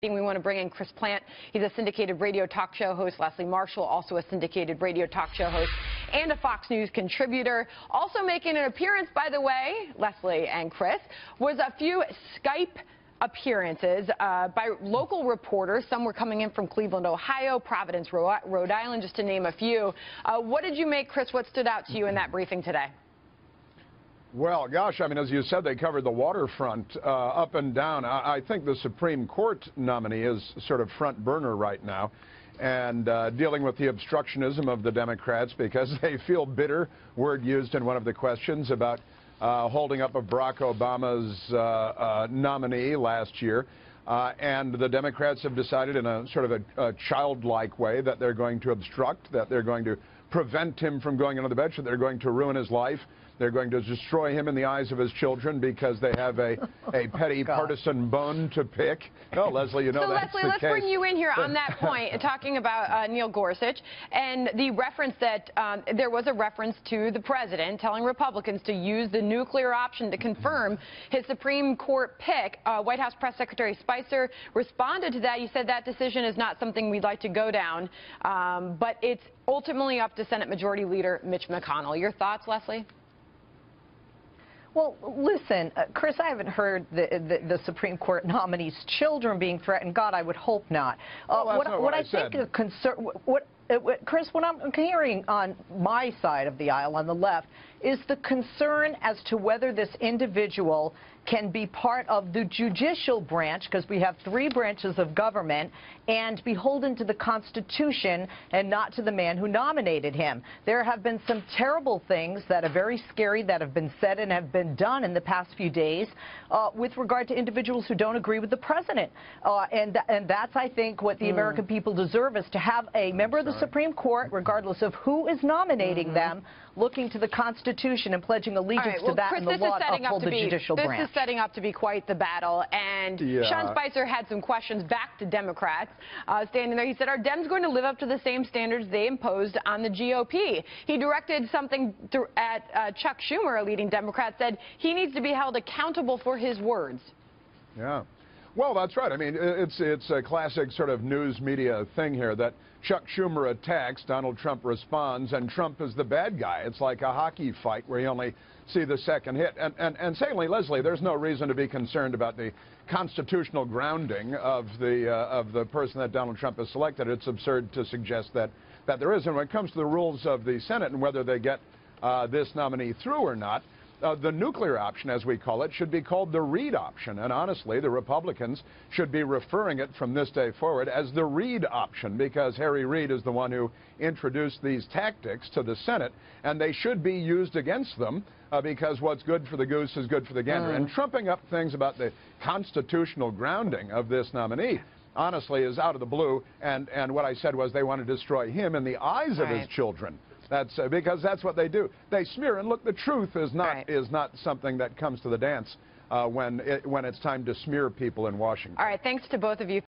We want to bring in Chris Plante. He's a syndicated radio talk show host. Leslie Marshall, also a syndicated radio talk show host and a Fox News contributor. Also making an appearance, by the way, Leslie and Chris, was a few Skype appearances by local reporters. Some were coming in from Cleveland, Ohio, Providence, Rhode Island, just to name a few. What did you make, Chris? What stood out to you in that briefing today? Well, gosh, I mean, as you said, they covered the waterfront up and down. I think the Supreme Court nominee is sort of front burner right now, and dealing with the obstructionism of the Democrats because they feel bitter, word used in one of the questions, about holding up of Barack Obama's nominee last year. And the Democrats have decided in a sort of a childlike way that they're going to obstruct, that they're going to prevent him from going on the bench, that they're going to ruin his life. They're going to destroy him in the eyes of his children because they have a petty partisan bone to pick. Oh, Leslie, you know so that's Leslie, the let's case. bring you in here on that point, talking about Neil Gorsuch and the reference that there was a reference to the president telling Republicans to use the nuclear option to confirm his Supreme Court pick. White House Press Secretary Spicer responded to that. You said that decision is not something we'd like to go down, but it's ultimately up to Senate Majority Leader Mitch McConnell. Your thoughts, Leslie? Well, listen, Chris, I haven't heard the Supreme Court nominee's children being threatened. God, I would hope not. What I think a concern, Chris, what I'm hearing on my side of the aisle, on the left, is the concern as to whether this individual can be part of the judicial branch, because we have 3 branches of government, and beholden to the Constitution and not to the man who nominated him. There have been some terrible things that are very scary that have been said and have been done in the past few days with regard to individuals who don't agree with the president. And that's, I think, what the American people deserve, is to have a member of the Supreme Court, regardless of who is nominating them, looking to the Constitution and pledging allegiance to that, Chris, and the law to uphold the judicial branch. This is setting up to be quite the battle, and Sean Spicer had some questions back to Democrats. Standing there, he said, are Dems going to live up to the same standards they imposed on the GOP? He directed something at Chuck Schumer, a leading Democrat, said he needs to be held accountable for his words. Yeah. Well, that's right. I mean, it's a classic sort of news media thing here that Chuck Schumer attacks, Donald Trump responds, and Trump is the bad guy. It's like a hockey fight where you only see the second hit. And secondly, Leslie, there's no reason to be concerned about the constitutional grounding of the person that Donald Trump has selected. It's absurd to suggest that there is. And when it comes to the rules of the Senate and whether they get this nominee through or not, the nuclear option, as we call it, should be called the Reid option. And honestly, the Republicans should be referring it from this day forward as the Reid option, because Harry Reid is the one who introduced these tactics to the Senate, and they should be used against them because what's good for the goose is good for the gander. And trumping up things about the constitutional grounding of this nominee, honestly, is out of the blue. And what I said was they want to destroy him in the eyes of his children. That's because that's what they do. They smear. And look, the truth is not something that comes to the dance when it's time to smear people in Washington. All right. Thanks to both of you.